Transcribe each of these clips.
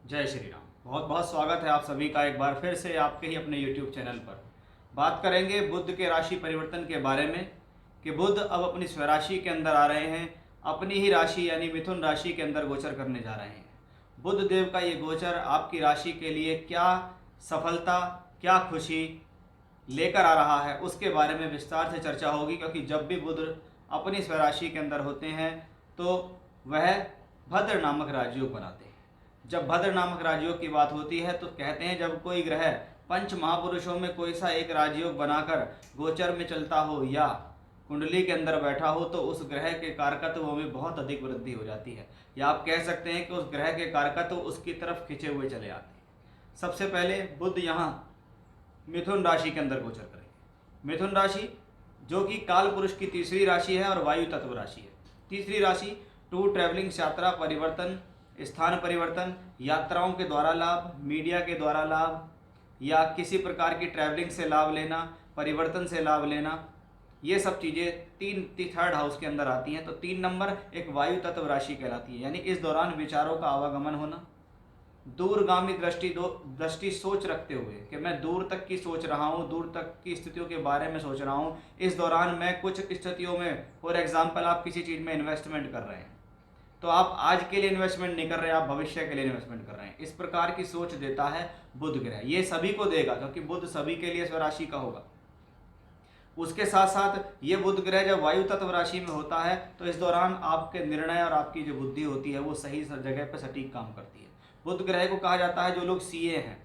जय श्री राम। बहुत बहुत स्वागत है आप सभी का एक बार फिर से आपके ही अपने YouTube चैनल पर। बात करेंगे बुध के राशि परिवर्तन के बारे में कि बुध अब अपनी स्वराशि के अंदर आ रहे हैं, अपनी ही राशि यानी मिथुन राशि के अंदर गोचर करने जा रहे हैं। बुध देव का ये गोचर आपकी राशि के लिए क्या सफलता, क्या खुशी लेकर आ रहा है, उसके बारे में विस्तार से चर्चा होगी। क्योंकि जब भी बुध अपनी स्वराशि के अंदर होते हैं तो वह भद्र नामक राजयोग बनाते हैं। जब भद्र नामक राजयोग की बात होती है तो कहते हैं जब कोई ग्रह पंच महापुरुषों में कोई सा एक राजयोग बनाकर गोचर में चलता हो या कुंडली के अंदर बैठा हो तो उस ग्रह के कारकत्व में बहुत अधिक वृद्धि हो जाती है, या आप कह सकते हैं कि उस ग्रह के कारकत्व उसकी तरफ खिंचे हुए चले आते हैं। सबसे पहले बुध यहाँ मिथुन राशि के अंदर गोचर करेंगे। मिथुन राशि जो कि काल पुरुष की तीसरी राशि है और वायु तत्व राशि है। तीसरी राशि टूर ट्रैवलिंग, यात्रा परिवर्तन, स्थान परिवर्तन, यात्राओं के द्वारा लाभ, मीडिया के द्वारा लाभ या किसी प्रकार की ट्रैवलिंग से लाभ लेना, परिवर्तन से लाभ लेना, ये सब चीज़ें थर्ड हाउस के अंदर आती हैं। तो 3 नंबर एक वायु तत्व राशि कहलाती है, यानी इस दौरान विचारों का आवागमन होना, दूरगामी दृष्टि सोच रखते हुए कि मैं दूर तक की सोच रहा हूँ, दूर तक की स्थितियों के बारे में सोच रहा हूँ। इस दौरान मैं कुछ स्थितियों में, फॉर एग्जाम्पल आप किसी चीज़ में इन्वेस्टमेंट कर रहे हैं तो आप आज के लिए इन्वेस्टमेंट नहीं कर रहे, आप भविष्य के लिए इन्वेस्टमेंट कर रहे हैं। इस प्रकार की सोच देता है बुध ग्रह। ये सभी को देगा क्योंकि बुध सभी के लिए स्वराशि का होगा। उसके साथ साथ ये बुध ग्रह जब वायु तत्व राशि में होता है तो इस दौरान आपके निर्णय और आपकी जो बुद्धि होती है वो सही जगह पर सटीक काम करती है। बुध ग्रह को कहा जाता है जो लोग सीए हैं,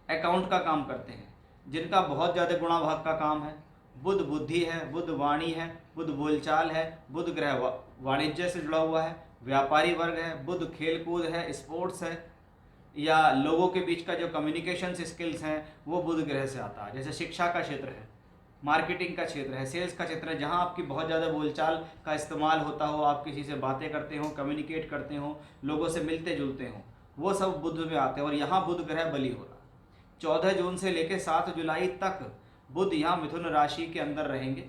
अकाउंट का काम करते हैं, जिनका बहुत ज़्यादा गुणा भाग का काम है। बुध बुद्धि है, बुध वाणी है, बुध बोलचाल है, बुध ग्रह वाणिज्य से जुड़ा हुआ है, व्यापारी वर्ग है, बुध खेलकूद है, स्पोर्ट्स है, या लोगों के बीच का जो कम्युनिकेशन स्किल्स हैं वो बुध ग्रह से आता है। जैसे शिक्षा का क्षेत्र है, मार्केटिंग का क्षेत्र है, सेल्स का क्षेत्र है, जहां आपकी बहुत ज़्यादा बोलचाल का इस्तेमाल होता हो, आप किसी से बातें करते हो, कम्युनिकेट करते हो, लोगों से मिलते जुलते हो, वो सब बुध में आते हैं। और यहाँ बुध ग्रह बली हो रहा है। 14 जून से लेकर 7 जुलाई तक बुध यहाँ मिथुन राशि के अंदर रहेंगे।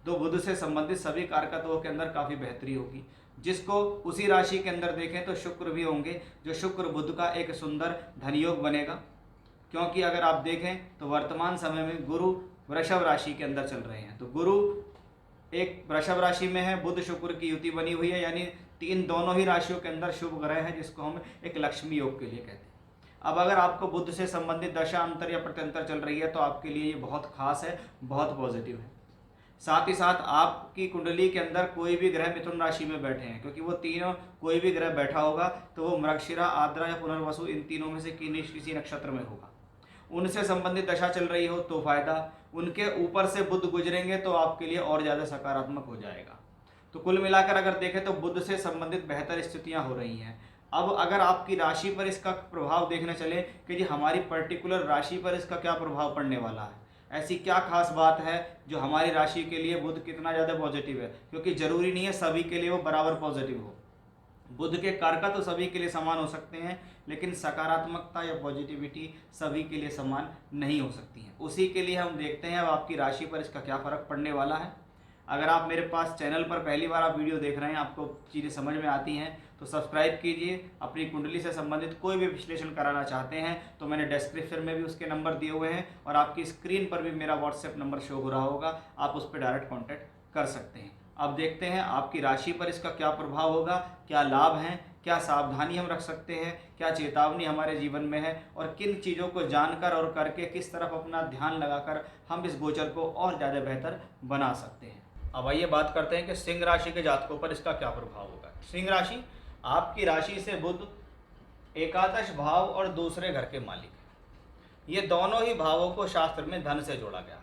तो बुध से संबंधित सभी कारकत्वों के अंदर काफ़ी बेहतरी होगी। जिसको उसी राशि के अंदर देखें तो शुक्र भी होंगे, जो शुक्र बुध का एक सुंदर धनयोग बनेगा। क्योंकि अगर आप देखें तो वर्तमान समय में गुरु वृषभ राशि के अंदर चल रहे हैं। तो गुरु एक वृषभ राशि में है, बुध शुक्र की युति बनी हुई है, यानी दोनों ही राशियों के अंदर शुभ ग्रह है, जिसको हम एक लक्ष्मी योग के लिए कहते हैं। अब अगर आपको बुध से संबंधित दशा अंतर या प्रत्यंतर चल रही है तो आपके लिए ये बहुत खास है, बहुत पॉजिटिव है। साथ ही साथ आपकी कुंडली के अंदर कोई भी ग्रह मिथुन राशि में बैठे हैं, क्योंकि वो तीनों कोई भी ग्रह बैठा होगा तो वो मृगशिरा, आर्द्रा या पुनर्वसु, इन तीनों में से किसी नक्षत्र में होगा। उनसे संबंधित दशा चल रही हो तो फायदा, उनके ऊपर से बुध गुजरेंगे तो आपके लिए और ज़्यादा सकारात्मक हो जाएगा। तो कुल मिलाकर अगर देखें तो बुध से संबंधित बेहतर स्थितियां हो रही हैं। अब अगर आपकी राशि पर इसका प्रभाव देखने चले कि जी हमारी पर्टिकुलर राशि पर इसका क्या प्रभाव पड़ने वाला है, ऐसी क्या खास बात है जो हमारी राशि के लिए बुध कितना ज़्यादा पॉजिटिव है, क्योंकि ज़रूरी नहीं है सभी के लिए वो बराबर पॉजिटिव हो। बुध के कारक तो सभी के लिए समान हो सकते हैं, लेकिन सकारात्मकता या पॉजिटिविटी सभी के लिए समान नहीं हो सकती है। उसी के लिए हम देखते हैं अब आपकी राशि पर इसका क्या फ़र्क पड़ने वाला है। अगर आप मेरे पास चैनल पर पहली बार आप वीडियो देख रहे हैं, आपको चीज़ें समझ में आती हैं तो सब्सक्राइब कीजिए। अपनी कुंडली से संबंधित कोई भी विश्लेषण कराना चाहते हैं तो मैंने डिस्क्रिप्शन में भी उसके नंबर दिए हुए हैं और आपकी स्क्रीन पर भी मेरा व्हाट्सएप नंबर शो हो रहा होगा, आप उस पर डायरेक्ट कॉन्टैक्ट कर सकते हैं। अब देखते हैं आपकी राशि पर इसका क्या प्रभाव होगा, क्या लाभ हैं, क्या सावधानी हम रख सकते हैं, क्या चेतावनी हमारे जीवन में है और किन चीज़ों को जानकर और करके किस तरफ अपना ध्यान लगाकर हम इस गोचर को और ज़्यादा बेहतर बना सकते हैं। अब आइए बात करते हैं कि सिंह राशि के जातकों पर इसका क्या प्रभाव होगा। सिंह राशि, आपकी राशि से बुध एकादश भाव और दूसरे घर के मालिक है। ये दोनों ही भावों को शास्त्र में धन से जोड़ा गया है।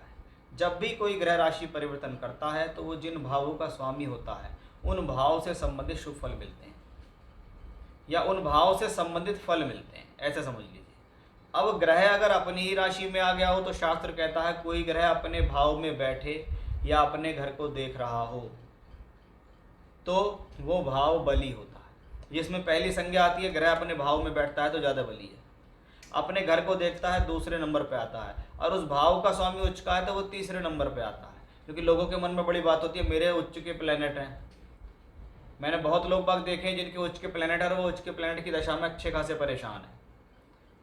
जब भी कोई ग्रह राशि परिवर्तन करता है तो वो जिन भावों का स्वामी होता है उन भाव से संबंधित शुभ फल मिलते हैं या उन भाव से संबंधित फल मिलते हैं, ऐसे समझ लीजिए। अब ग्रह अगर अपनी ही राशि में आ गया हो तो शास्त्र कहता है कोई ग्रह अपने भाव में बैठे या अपने घर को देख रहा हो तो वो भाव बली होता है। जिसमें पहली संज्ञा आती है ग्रह अपने भाव में बैठता है तो ज़्यादा बली है, अपने घर को देखता है दूसरे नंबर पे आता है, और उस भाव का स्वामी उच्च का है तो वो तीसरे नंबर पे आता है। क्योंकि लोगों के मन में बड़ी बात होती है मेरे उच्च के प्लेनेट हैं। मैंने बहुत लोग बाग देखे हैं जिनके उच्च के प्लेनेट है और वो उच्च के प्लेनेट की दशा में अच्छे खासे परेशान है।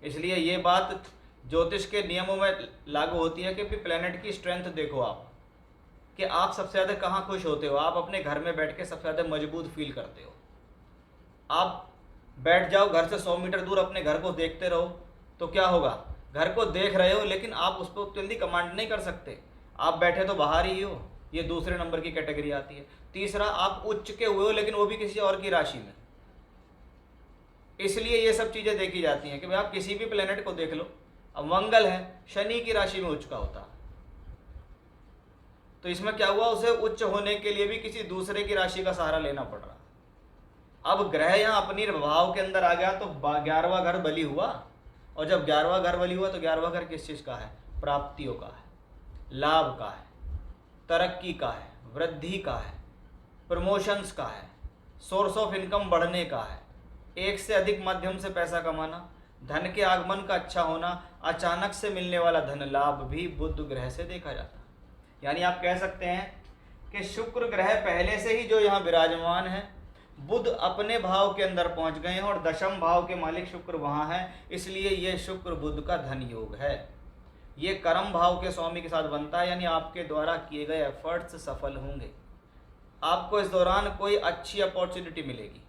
इसलिए ये बात ज्योतिष के नियमों में लागू होती है कि प्लेनेट की स्ट्रेंथ देखो आप, कि आप सबसे ज़्यादा कहाँ खुश होते हो। आप अपने घर में बैठ के सबसे ज़्यादा मजबूत फील करते हो। आप बैठ जाओ घर से 100 मीटर दूर, अपने घर को देखते रहो, तो क्या होगा, घर को देख रहे हो लेकिन आप उस पर जल्दी कमांड नहीं कर सकते। आप बैठे तो बाहर ही हो, ये दूसरे नंबर की कैटेगरी आती है। तीसरा, आप उच्च के हुए हो लेकिन वो भी किसी और की राशि में। इसलिए ये सब चीज़ें देखी जाती हैं कि भाई आप किसी भी प्लेनेट को देख लो। अब मंगल है, शनि की राशि में उच्च का होता है, तो इसमें क्या हुआ, उसे उच्च होने के लिए भी किसी दूसरे की राशि का सहारा लेना पड़ रहा। अब ग्रह यहाँ अपनी भाव के अंदर आ गया तो 11वां घर बली हुआ, और जब 11वां घर बली हुआ तो 11वां घर किस चीज़ का है, प्राप्तियों का है, लाभ का है, तरक्की का है, वृद्धि का है, प्रमोशंस का है, सोर्स ऑफ इनकम बढ़ने का है, एक से अधिक माध्यम से पैसा कमाना, धन के आगमन का अच्छा होना, अचानक से मिलने वाला धन लाभ भी बुध ग्रह से देखा जाता है। यानी आप कह सकते हैं कि शुक्र ग्रह पहले से ही जो यहाँ विराजमान है, बुध अपने भाव के अंदर पहुंच गए हैं और दशम भाव के मालिक शुक्र वहाँ है, इसलिए ये शुक्र बुध का धन योग है। ये कर्म भाव के स्वामी के साथ बनता है, यानी आपके द्वारा किए गए एफर्ट्स सफल होंगे। आपको इस दौरान कोई अच्छी अपॉर्चुनिटी मिलेगी।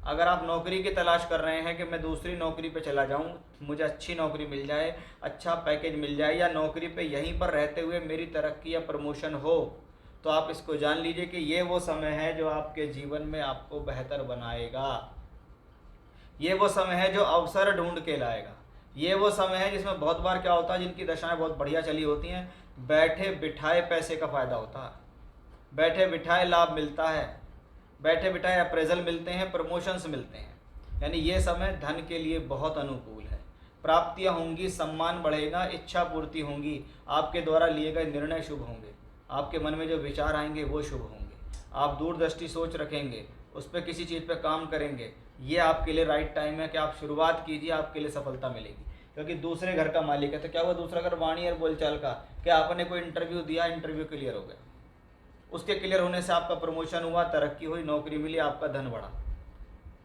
अगर आप नौकरी की तलाश कर रहे हैं कि मैं दूसरी नौकरी पे चला जाऊं, मुझे अच्छी नौकरी मिल जाए, अच्छा पैकेज मिल जाए, या नौकरी पे यहीं पर रहते हुए मेरी तरक्की या प्रमोशन हो, तो आप इसको जान लीजिए कि ये वो समय है जो आपके जीवन में आपको बेहतर बनाएगा। ये वो समय है जो अवसर ढूंढ के लाएगा। ये वो समय है जिसमें बहुत बार क्या होता है, जिनकी दशाएं बहुत बढ़िया चली होती हैं, बैठे बिठाए पैसे का फ़ायदा होता है, बैठे बिठाए लाभ मिलता है, बैठे बिठाए अप्रेजल मिलते हैं, प्रमोशंस मिलते हैं। यानी ये समय धन के लिए बहुत अनुकूल है। प्राप्तियां होंगी, सम्मान बढ़ेगा, इच्छा पूर्ति होंगी, आपके द्वारा लिए गए निर्णय शुभ होंगे, आपके मन में जो विचार आएंगे वो शुभ होंगे, आप दूरदृष्टि सोच रखेंगे, उस पर किसी चीज़ पे काम करेंगे। ये आपके लिए राइट टाइम है कि आप शुरुआत कीजिए, आपके लिए सफलता मिलेगी। क्योंकि दूसरे घर का मालिक है, तो क्या हुआ, दूसरा घर वाणी और बोलचाल का, क्या आपने कोई इंटरव्यू दिया, इंटरव्यू क्लियर हो गया, उसके क्लियर होने से आपका प्रमोशन हुआ, तरक्की हुई, नौकरी मिली, आपका धन बढ़ा।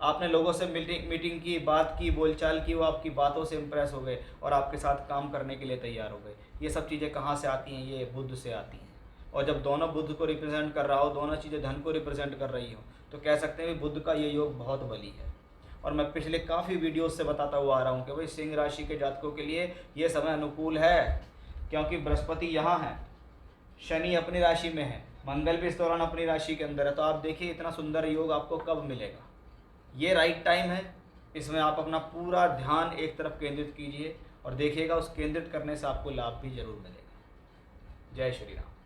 आपने लोगों से मीटिंग की, बात की, बोलचाल की, वो आपकी बातों से इम्प्रेस हो गए और आपके साथ काम करने के लिए तैयार हो गए। ये सब चीज़ें कहाँ से आती हैं, ये बुध से आती हैं। और जब दोनों बुध को रिप्रेजेंट कर रहा हो, दोनों चीज़ें धन को रिप्रेजेंट कर रही हो, तो कह सकते हैं कि बुध का ये योग बहुत बली है। और मैं पिछले काफ़ी वीडियोस से बताता हुआ आ रहा हूँ कि भाई सिंह राशि के जातकों के लिए ये समय अनुकूल है, क्योंकि बृहस्पति यहाँ है, शनि अपनी राशि में है, मंगल भी इस दौरान अपनी राशि के अंदर है। तो आप देखिए इतना सुंदर योग आपको कब मिलेगा। ये राइट टाइम है, इसमें आप अपना पूरा ध्यान एक तरफ केंद्रित कीजिए और देखिएगा उस केंद्रित करने से आपको लाभ भी जरूर मिलेगा। जय श्री राम।